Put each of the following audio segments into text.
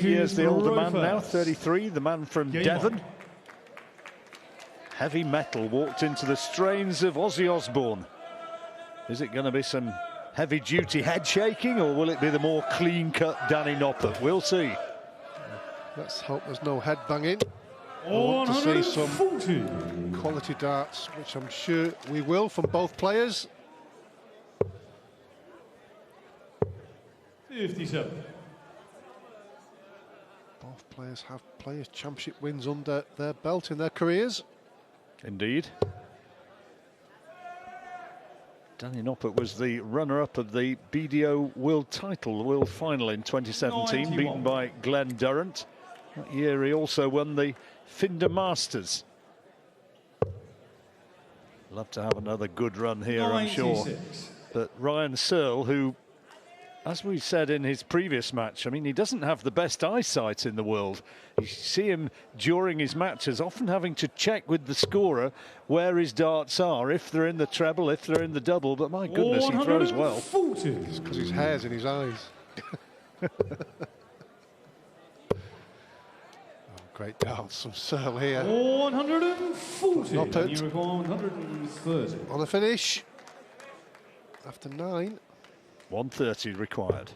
years the older man now, 33, the man from Devon. Heavy metal walked into the strains of Ozzy Osbourne. Is it going to be some heavy-duty head shaking, or will it be the more clean-cut Danny Noppert? We'll see. Let's hope there's no head banging. I want to see some quality darts, which I'm sure we will from both players. 57. Both players have Players' Championship wins under their belt in their careers. Indeed. Danny Noppert was the runner-up of the BDO World Title, the World Final in 2017, 91. Beaten by Glenn Durrant. That year he also won the Finder Masters. Love to have another good run here, 96. I'm sure. But Ryan Searle, who, as we said in his previous match, I mean, he doesn't have the best eyesight in the world. You see him during his matches often having to check with the scorer where his darts are, if they're in the treble, if they're in the double, but my goodness, he throws well. It's because his hair's in his eyes. Great darts from Searle here. 140. Noppert 130. on the finish after 9. 130 required.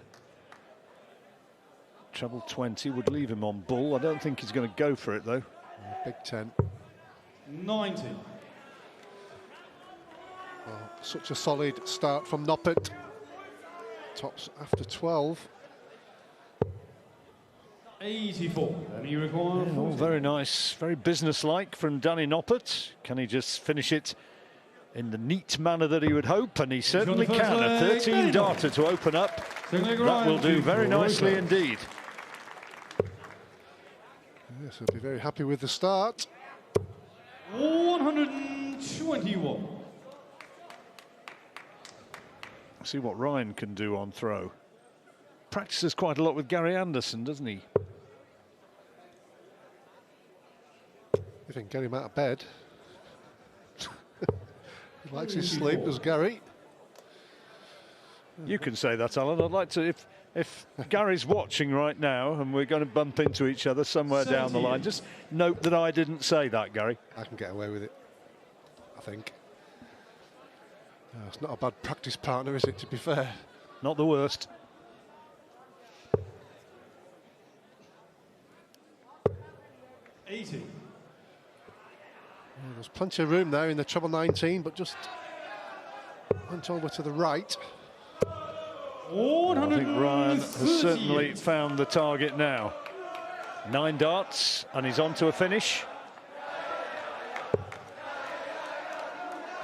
Treble 20 would leave him on bull. I don't think he's going to go for it though. Big 10. 90. Well, such a solid start from Noppert. Tops after 12. 84. And he requires very nice, very businesslike from Danny Noppert. Can he just finish it in the neat manner that he would hope? And he certainly can. A 13 darter to open up. That will do very nicely indeed. Yes, he'll be very happy with the start. 121. See what Ryan can do on throw. Practices quite a lot with Gary Anderson, doesn't he? You think get him out of bed. He likes his sleep, does Gary? You can say that, Alan. I'd like to, if Gary's watching right now and we're going to bump into each other somewhere down the line, just note that I didn't say that, Gary. I can get away with it, I think. No, it's not a bad practice partner, is it, to be fair? Not the worst. $80. Yeah, there's plenty of room there in the treble 19, but just went over to the right. I think Ryan has certainly found the target now. 9 darts, and he's on to a finish.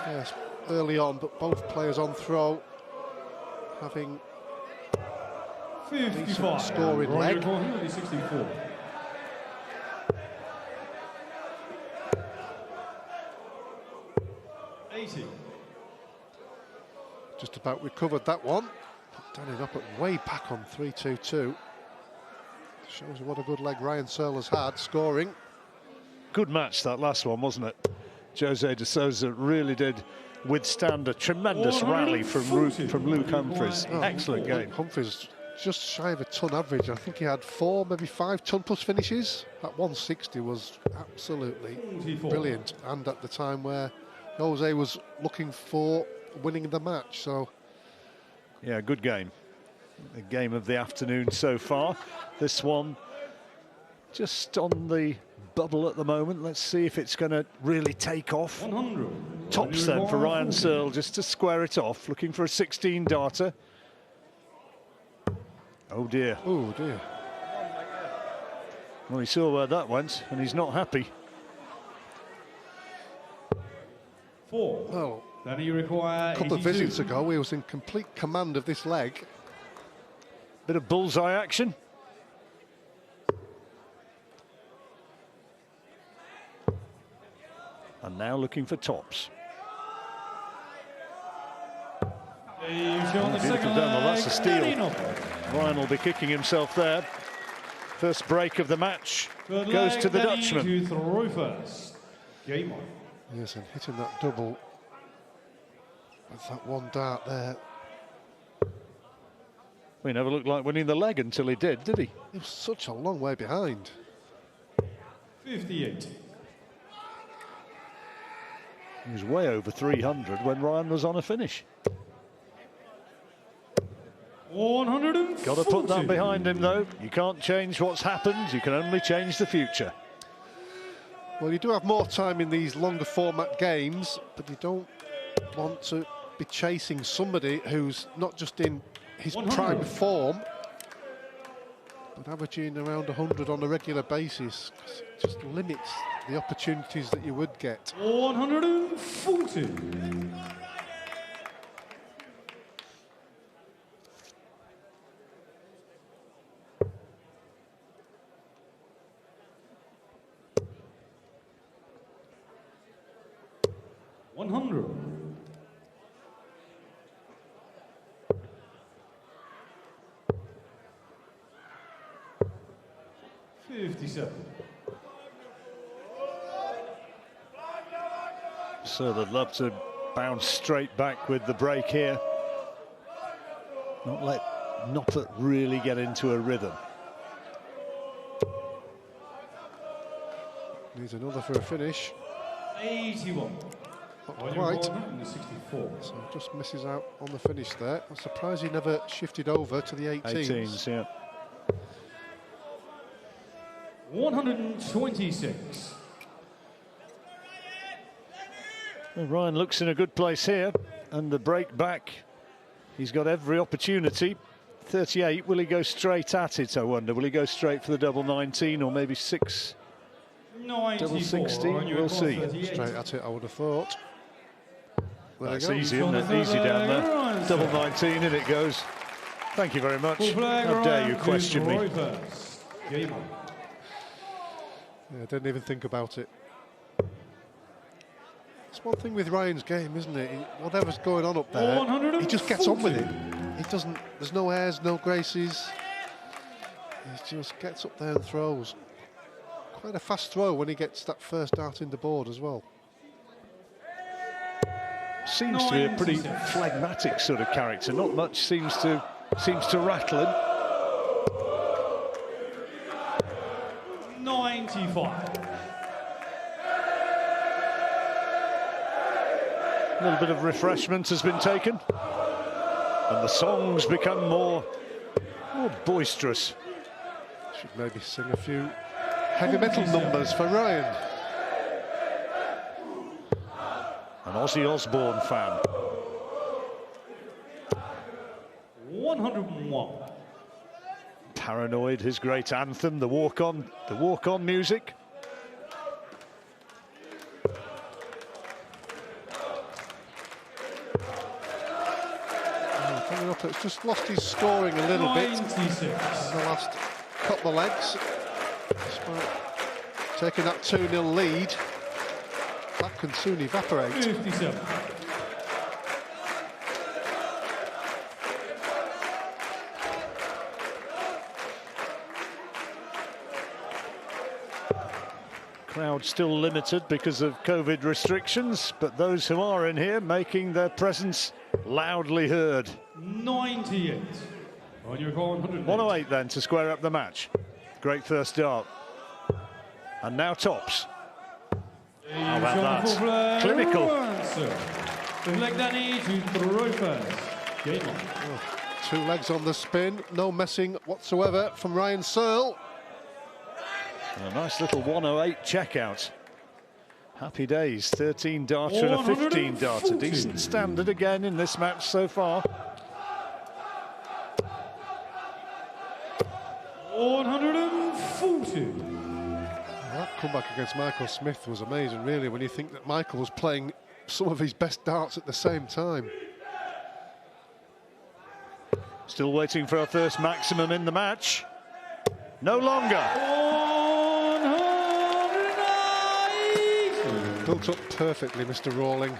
Yes, early on, but both players on throw, having 55. Scoring leg. 64. Just about recovered that one. Danny Noppert way back on 3-2-2. Shows what a good leg Ryan Searle has had, scoring. Good match, that last one, wasn't it? Jose de Souza really did withstand a tremendous rally from Luke Humphries. Excellent game. Humphries just shy of a ton average. I think he had 4, maybe 5 ton plus finishes. That 160 was absolutely brilliant. And at the time where Jose was looking for winning the match, so yeah, good game. The game of the afternoon so far. This one just on the bubble at the moment. Let's see if it's going to really take off. 100. Tops then for Ryan Searle, just to square it off, looking for a 16 darter. Oh dear. Oh dear. Well, he saw where that went, and he's not happy. 4. Well, then you require a couple 82. of visits ago, he was in complete command of this leg. Bit of bullseye action. And now looking for tops. Beautiful done. Well, that's a steal. Ryan will be kicking himself there. First break of the match goes to the Dutchman. To throw first. Game on. Yes, and hitting that double with that one dart there. He never looked like winning the leg until he did he? He was such a long way behind. 58. He was way over 300 when Ryan was on a finish. 140. Got to put that behind him, though. You can't change what's happened. You can only change the future. Well, you do have more time in these longer format games, but you don't want to be chasing somebody who's not just in his 100. prime form, but averaging around 100 on a regular basis. 'Cause it just limits the opportunities that you would get. 140. $100. 57. So they'd love to bounce straight back with the break here. Not let Noppert really get into a rhythm. Needs another for a finish. 81. Not quite. 164. So just misses out on the finish there. I'm surprised he never shifted over to the 18s. 18s, yeah. 126. Well, Ryan looks in a good place here, and the break back, he's got every opportunity. 38, will he go straight at it, I wonder? Will he go straight for the double 19 or maybe 6 double 16? We'll see. Straight at it, I would have thought. That's easy, isn't it? Easy down there. Double 19, and it goes. Thank you very much. How dare you question me? Yeah, I didn't even think about it. It's one thing with Ryan's game, isn't it? Whatever's going on up there, he just gets on with it. He doesn't, there's no airs, no graces. He just gets up there and throws. Quite a fast throw when he gets that first dart in the board as well. Seems to be a pretty phlegmatic sort of character. Not much seems to rattle him. 95. A little bit of refreshment has been taken, and the songs become more boisterous. Should maybe sing a few heavy metal numbers for Ryan. An Ozzy Osbourne fan. 101. Paranoid, his great anthem, the walk-on music. Coming up, it's just lost his scoring a little 96. bit in the last couple of legs. Despite taking that 2-0 lead, that can soon evaporate. 57. Crowd still limited because of COVID restrictions, but those who are in here making their presence loudly heard. 98. On your call, 108 then to square up the match. Great first dart. And now tops. How about that? Clinical. Leg Danny to throw first. Game on. Oh, 2 legs on the spin, no messing whatsoever from Ryan Searle. A nice little 108 checkout. Happy days. 13 darter and a 15 darter. Decent standard again in this match so far. 140. That comeback against Michael Smith was amazing, really, when you think that Michael was playing some of his best darts at the same time. Still waiting for our first maximum in the match. No longer. Built up perfectly, Mr. Rawling.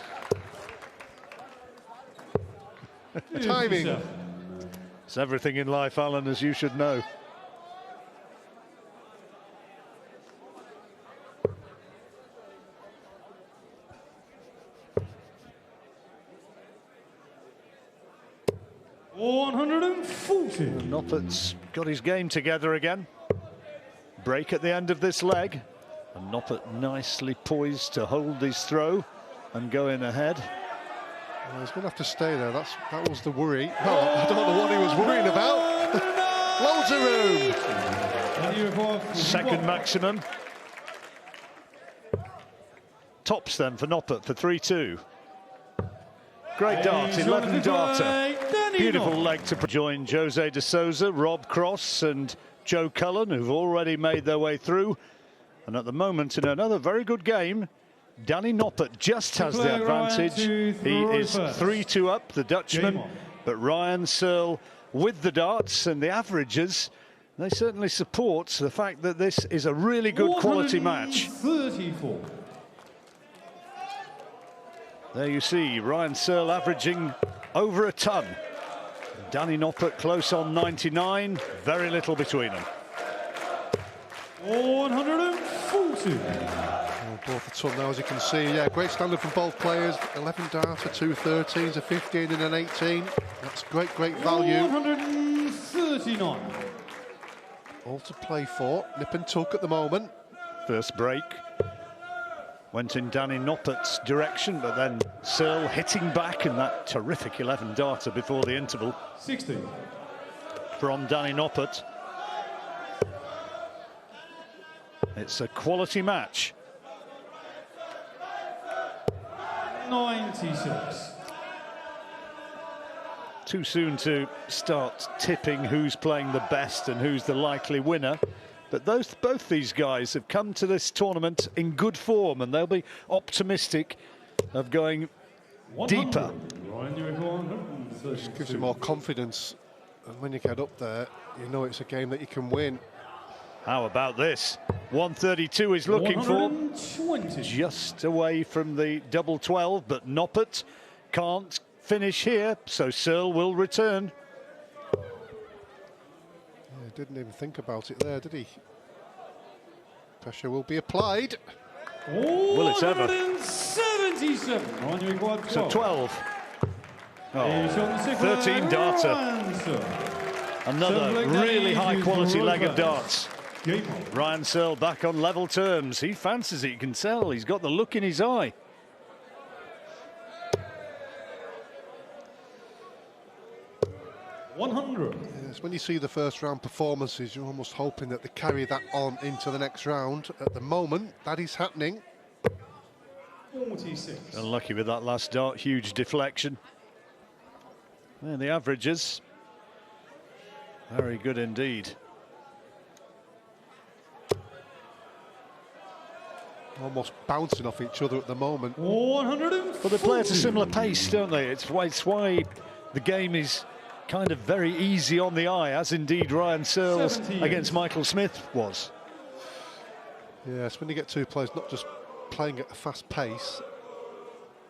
Timing. It's everything in life, Alan, as you should know. 140. Noppert's got his game together again. Break at the end of this leg. And Noppert nicely poised to hold his throw and go in ahead. Well, he's going to have to stay there. That was the worry. Well, I don't know what he was worrying about. Loads of room. Second maximum. Tops then for Noppert for 3-2. Great dart, 11 darter. Beautiful leg to join Jose de Souza, Rob Cross and Joe Cullen, who've already made their way through. And at the moment, in another very good game, Danny Noppert just has the advantage. He is 3-2 up, the Dutchman. But Ryan Searle with the darts and the averages, they certainly support the fact that this is a really good quality match. 34. There you see Ryan Searle averaging over a ton. Danny Noppert close on 99, very little between them. 140. Both a ton now, as you can see. Yeah, great standard from both players. 11 darts, 2 13s, a 15 and an 18. That's great value. 139. All to play for. Nip and tuck at the moment. First break went in Danny Noppert's direction, but then Searle hitting back in that terrific 11 darter before the interval. 60. From Danny Noppert. It's a quality match. 96. Too soon to start tipping who's playing the best and who's the likely winner. But both these guys have come to this tournament in good form, and they'll be optimistic of going deeper. Just gives you more confidence. And when you get up there, you know it's a game that you can win. How about this? 132 is looking for. Just away from the double 12, but Noppert can't finish here, so Searle will return. Yeah, didn't even think about it there, did he? Pressure will be applied. Will it ever? 177. So 12. Oh, 13 darter. Another really high quality leg of darts. Ryan Searle back on level terms. He fancies it, you can tell. He's got the look in his eye. Yes, when you see the first round performances, you're almost hoping that they carry that on into the next round. At the moment, that is happening. 46. Unlucky with that last dart, huge deflection. And the averages, very good indeed. Almost bouncing off each other at the moment. 140. Well, they play at a similar pace, don't they? It's why the game is kind of very easy on the eye, as indeed Ryan Searle's against Michael Smith was. Yes, when you get two players not just playing at a fast pace,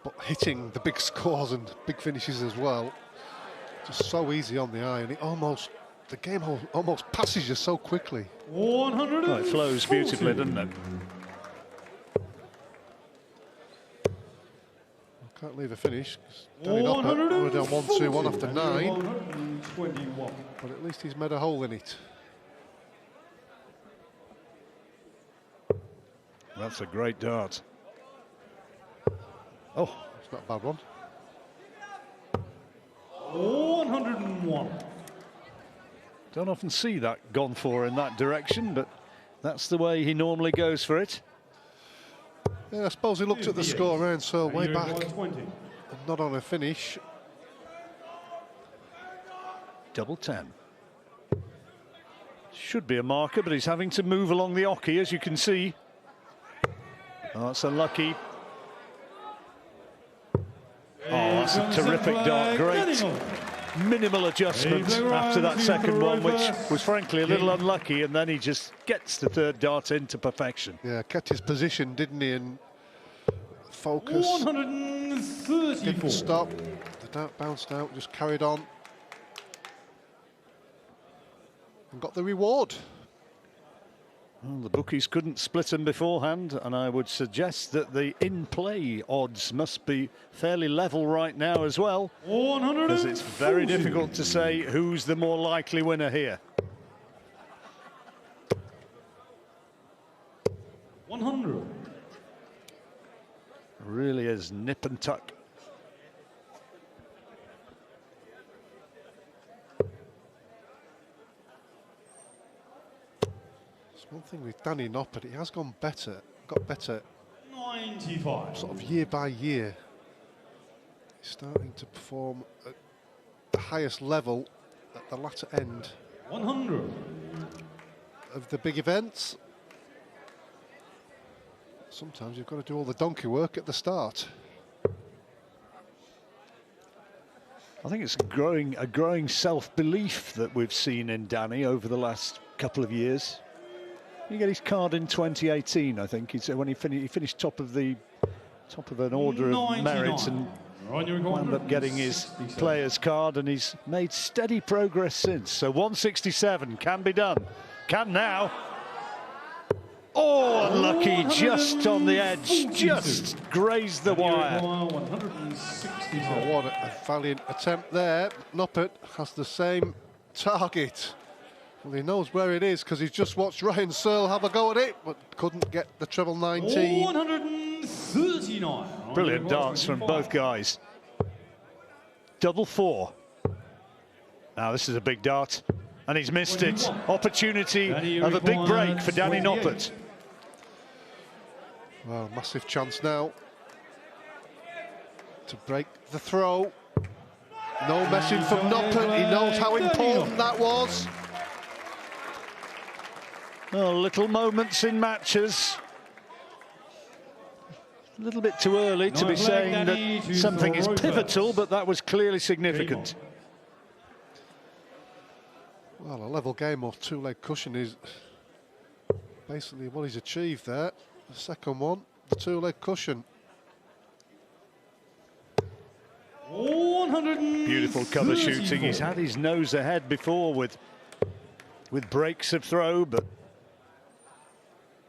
but hitting the big scores and big finishes as well, just so easy on the eye, and the game almost passes you so quickly. 140. Well, it flows beautifully, doesn't it? Can't leave a finish. Danny Noppert already on 1-2-1 after 9. 121. But at least he's made a hole in it. That's a great dart. Oh, it's not a bad one. 101. Don't often see that gone for in that direction, but that's the way he normally goes for it. Yeah, I suppose he looked at the score around Searle way back. 20. And not on a finish. Double 10. Should be a marker, but he's having to move along the oche, as you can see. Oh, that's unlucky. Oh, that's a terrific dart. Great minimal adjustment after that second one, which was frankly a little unlucky, and then he just gets the third dart into perfection. Yeah, kept his position, didn't he, and focus. 134. Didn't stop. The dart bounced out, just carried on. And got the reward. Well, the bookies couldn't split them beforehand, and I would suggest that the in-play odds must be fairly level right now as well, because it's very difficult to say who's the more likely winner here. 100. Really is nip and tuck. One thing with Danny Noppert, he has got better 95. sort of year by year. He's starting to perform at the highest level at the latter end 100. of the big events. Sometimes you've got to do all the donkey work at the start. I think it's a growing self-belief that we've seen in Danny over the last couple of years. He got his card in 2018, I think. When he finished top of an order of merit and wound up getting his player's card, and he's made steady progress since. So 167 can be done. Can now. Oh, unlucky, just on the edge, just grazed the wire. Oh, what a valiant attempt there. Noppert has the same target. Well, he knows where it is because he's just watched Ryan Searle have a go at it, but couldn't get the treble 19. 139. Brilliant darts from both guys. Double 4. Now this is a big dart, and he's missed it. Opportunity of a big break for Danny Noppert. Well, massive chance now to break the throw. No messing from Noppert. He knows how important that was. Oh, little moments in matches. A little bit too early to be saying that something is pivotal, but that was clearly significant. Well, a level game or two-leg cushion is basically what he's achieved there. The second one, the two-leg cushion. Beautiful cover shooting. He's had his nose ahead before with breaks of throw, but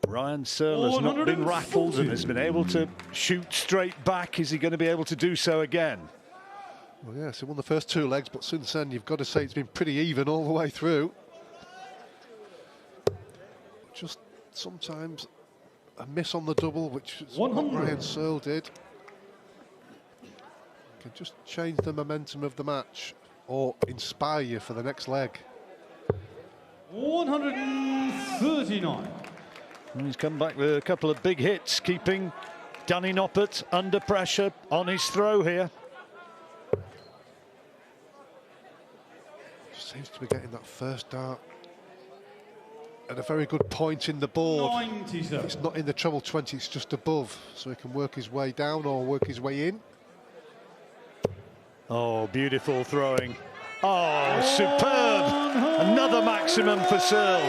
Ryan Searle has not been rattled and has been able to shoot straight back. Is he going to be able to do so again? Well, yes, he won the first two legs, but since then you've got to say it's been pretty even all the way through. Just sometimes a miss on the double, which is what Ryan Searle did. Can just change the momentum of the match or inspire you for the next leg. 139. And he's come back with a couple of big hits, keeping Danny Noppert under pressure on his throw here. Seems to be getting that first dart at a very good point in the board. 97. It's not in the treble 20, it's just above, so he can work his way down or work his way in. Oh, beautiful throwing. Oh, superb. Another maximum for Searle.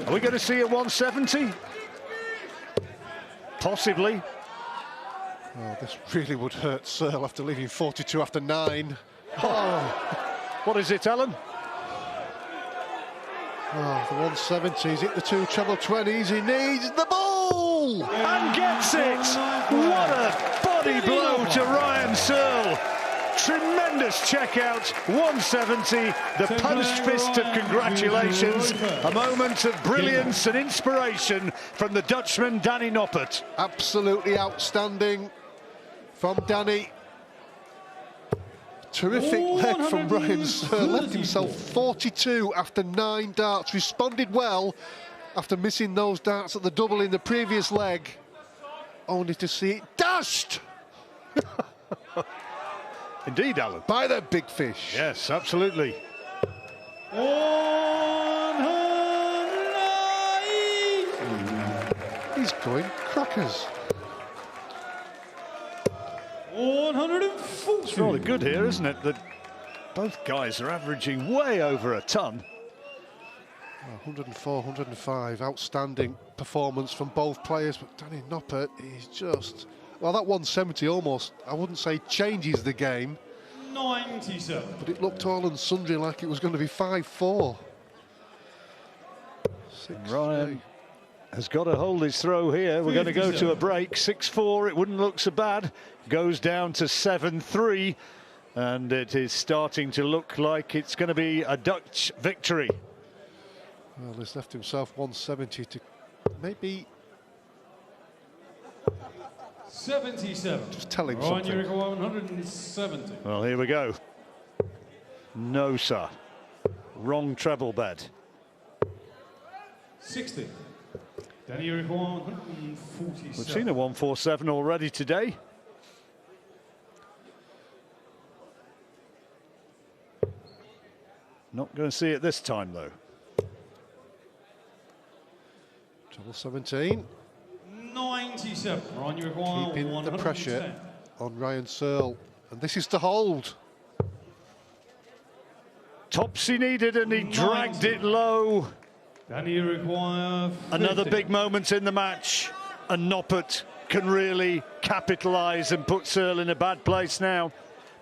Are we going to see a 170? Possibly. Oh, this really would hurt Searle after leaving 42 after 9. Oh. What is it, Alan? Oh, the 170s hit the two treble 20s. He needs the ball! And gets it! What a body blow to Ryan Searle. Tremendous check out, 170, the punched fist of congratulations, a moment of brilliance and inspiration from the Dutchman Danny Noppert. Absolutely outstanding from Danny. Terrific leg from Ryan Searle, left himself 42 after 9 darts, responded well after missing those darts at the double in the previous leg, only to see it dashed! Indeed, Alan. By the big fish. Yes, absolutely. 109. He's going crackers. 140. It's rather good here, isn't it, that both guys are averaging way over a ton. 104, 105, outstanding performance from both players, but Danny Noppert is just... Well, that 170 almost, I wouldn't say changes the game. 97. But it looked all and sundry like it was going to be 5-4. Ryan has got to hold his throw here. We're going to go to a break. 6-4, it wouldn't look so bad. Goes down to 7-3. And it is starting to look like it's going to be a Dutch victory. Well, he's left himself 170 to maybe... 77. Just tell him something. 170. Well, here we go. No, sir. Wrong treble bed. 60. Danny Rick 147. We've seen a 147 already today. Not going to see it this time, though. Treble 17. 97. Keeping the pressure on Ryan Searle. And this is to hold. Tops he needed, and he dragged it low. Danny require 50. Another big moment in the match, and Noppert can really capitalise and put Searle in a bad place now.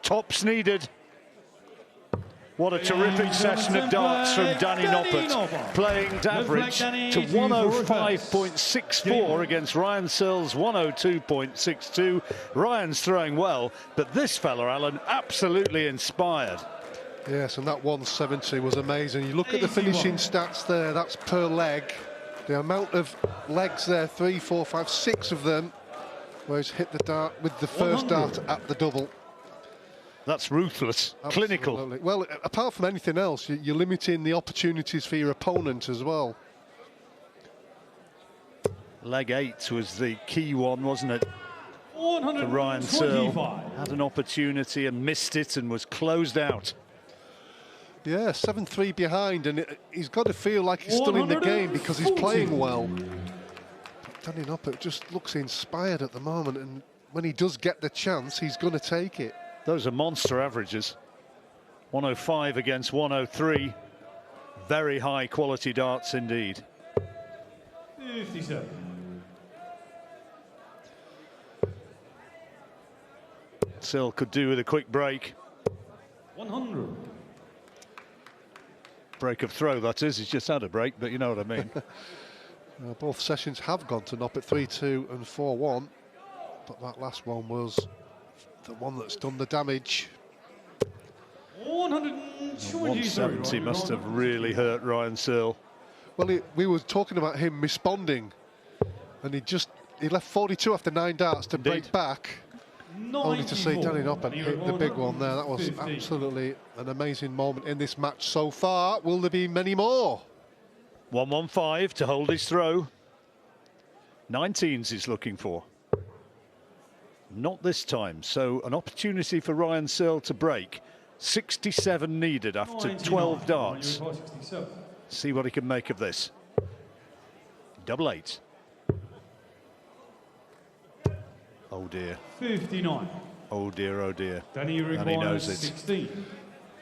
Tops needed. What a terrific session of darts from Danny Noppert, playing average to 105.64 against Ryan Searle's 102.62. Ryan's throwing well, but this fella, Alan, absolutely inspired. Yes, and that 170 was amazing. You look at the finishing stats there, that's per leg. The amount of legs there, 3, 4, 5, 6 of them, where he's hit the dart with the first dart at the double. That's ruthless, Absolutely. clinical. Well, apart from anything else, you're limiting the opportunities for your opponent as well. Leg 8 was the key one, wasn't it? For Ryan Searle. Had an opportunity and missed it and was closed out. Yeah, 7-3 behind, and he's got to feel like he's still in the game because he's playing well. But Danny Noppert just looks inspired at the moment, and when he does get the chance, he's going to take it. Those are monster averages. 105 against 103. Very high quality darts indeed. 57. Searle could do with a quick break. 100. Break of throw, that is. He's just had a break, but you know what I mean. Both sessions have gone to Noppert, 3-2 and 4-1. But that last one was the one that's done the damage. 170 must have really hurt Ryan Searle. Well, we were talking about him responding, and he left 42 after 9 darts to break back, only to see Danny Noppert hit the big one there. That was absolutely an amazing moment in this match so far. Will there be many more? 115 to hold his throw. 19s he's looking for. Not this time, so an opportunity for Ryan Searle to break. 67 needed after 12 darts. See what he can make of this. Double 8. Oh dear. 59. Oh dear, oh dear. And he knows it. 16.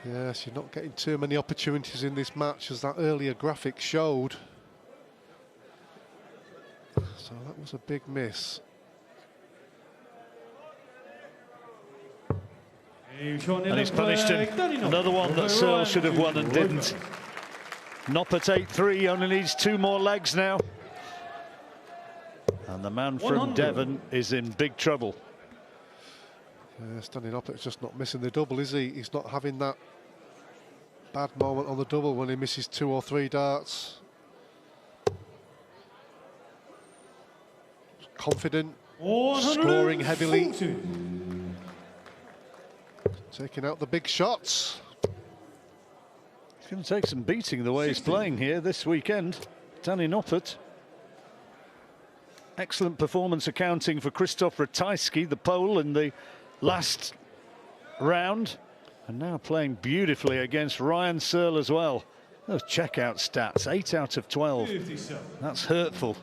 Yes, you're not getting too many opportunities in this match, as that earlier graphic showed. So that was a big miss. And he's punished him. Another one that Searle should have won and didn't. Noppert 8-3, only needs 2 more legs now. And the man from Devon is in big trouble. Yes, Danny Noppert's just not missing the double, is he? He's not having that bad moment on the double when he misses 2 or 3 darts. Confident, scoring heavily. Taking out the big shots. He's going to take some beating the way he's playing here this weekend. Danny Noppert. Excellent performance accounting for Krzysztof Ratajski, the Pole, in the last round. And now playing beautifully against Ryan Searle as well. Those checkout stats, 8 out of 12. That's hurtful.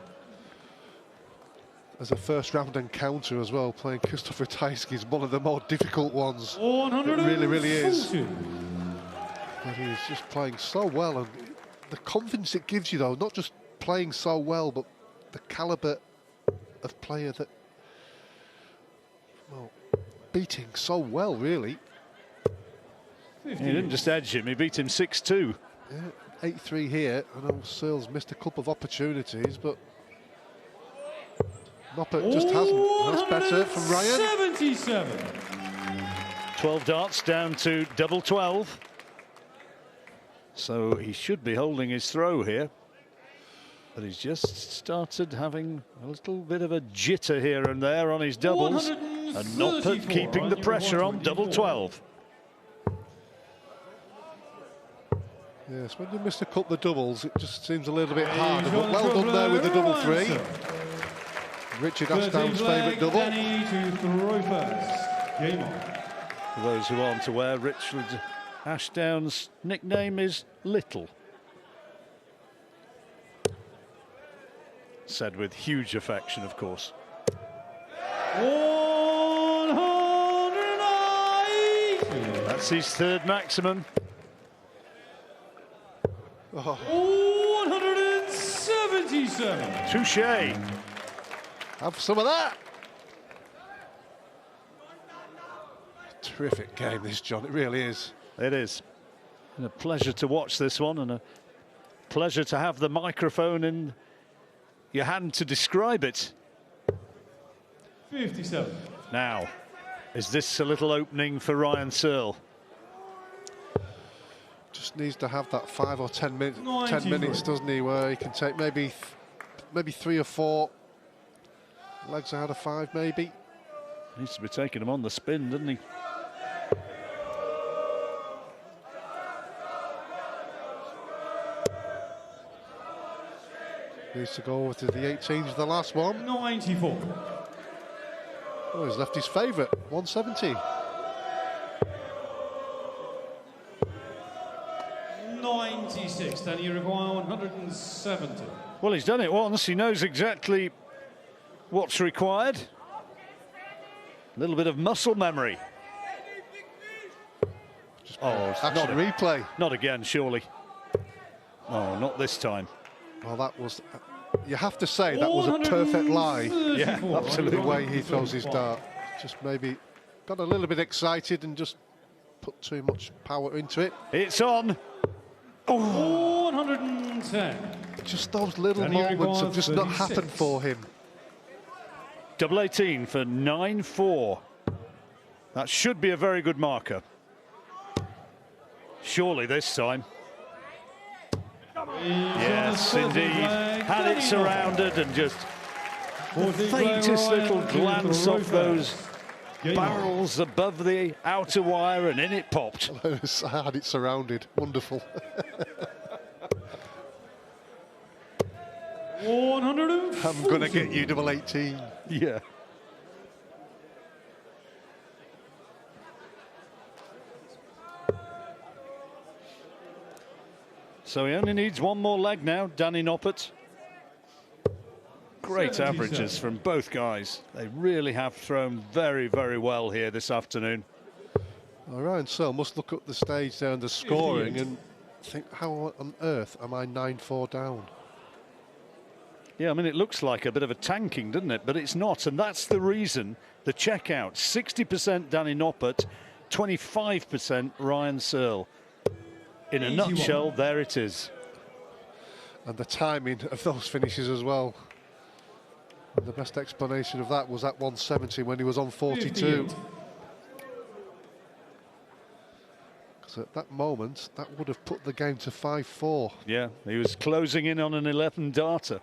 As a first round encounter as well, playing Krzysztof Ratajski is one of the more difficult ones. It really, really is. But he's just playing so well, and the confidence it gives you, though, not just playing so well, but the calibre of player that, well, beating so well, really. He didn't just edge him, he beat him 6-2. Yeah. 8-3 here. I know Searle's missed a couple of opportunities, but Noppert just hasn't. That's better from Ryan. 77. 12 darts down to double 12. So he should be holding his throw here. But he's just started having a little bit of a jitter here and there on his doubles. And Noppert keeping the pressure on double 12. Yes, when you miss a couple of doubles, it just seems a little bit harder. But well done there with the double 3. Richard Ashdown's favourite double. Danny to throw first. Game on. For those who aren't aware, Richard Ashdown's nickname is Little. Said with huge affection, of course. 190. That's his third maximum. Oh. 177. Touché. Have some of that. Terrific game, this, John. It really is. It is. And a pleasure to watch this one, and a pleasure to have the microphone in your hand to describe it. 57. Now, is this a little opening for Ryan Searle? Just needs to have that 5 or 10 minutes, 93. 10 minutes, doesn't he, where he can take maybe 3 or 4 legs out of 5, maybe. Needs to be taking him on the spin, doesn't he? Needs to go over to the 18s, the last one. 94. Oh, he's left his favourite, 170. 96. Then you require 170. Well, he's done it once. He knows exactly what's required. A little bit of muscle memory. Oh, Action replay. Not again, surely. Oh, not this time. Well, that was, you have to say, that was a perfect lie. Yeah, absolutely. The way he throws his dart. Just maybe got a little bit excited and just put too much power into it. It's on. Oh. 110. Just those little moments have just not happened for him. Double 18 for 9-4. That should be a very good marker. Surely this time. Yes, indeed. Had it surrounded and just the faintest little glance off those barrels above the outer wire, and in it popped. I had it surrounded. Wonderful. 140. I'm going to get you double 18. Yeah. So he only needs one more leg now, Danny Noppert. Great 77. averages from both guys. They really have thrown very, very well here this afternoon. All right, so must look up the stage there and the scoring 58. and think, how on earth am I 9-4 down? Yeah, I mean, it looks like a bit of a tanking, doesn't it? But it's not, and that's the reason. The checkout, 60% Danny Noppert, 25% Ryan Searle. In a 81. nutshell, there it is. And the timing of those finishes as well. And the best explanation of that was at 170 when he was on 42. 58. Because at that moment, that would have put the game to 5-4. Yeah, he was closing in on an 11 darter.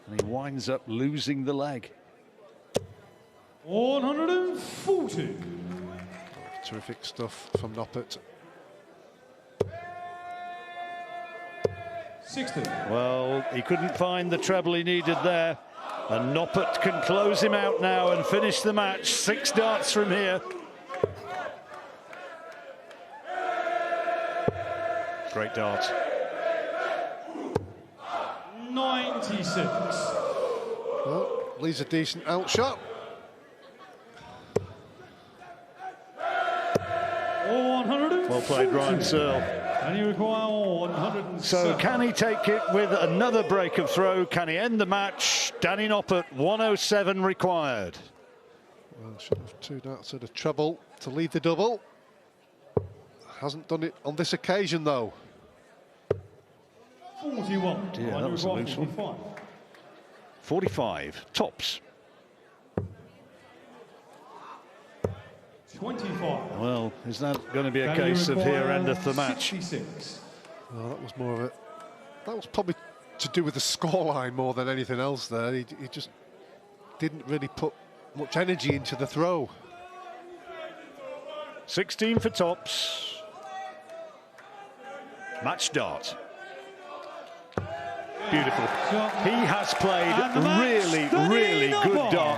And he winds up losing the leg. 140. Terrific stuff from Noppert. 60. Well, he couldn't find the treble he needed there. And Noppert can close him out now and finish the match. 6 darts from here. Great dart. 96. Well, leaves a decent outshot. 140. Well played, Ryan Searle. And you require 107. So can he take it with another break of throw? Can he end the match? Danny Noppert, 107 required. Well, should have 2 darts at a treble to lead the double. Hasn't done it on this occasion, though. 41. Yeah, that was a loose one. 45, tops. 25. Well, is that going to be a case of here endeth the match? 66. Oh, that was more of it. That was probably to do with the scoreline more than anything else there. He just didn't really put much energy into the throw. 16 for tops. Match start. Beautiful. He has played really, really good dart.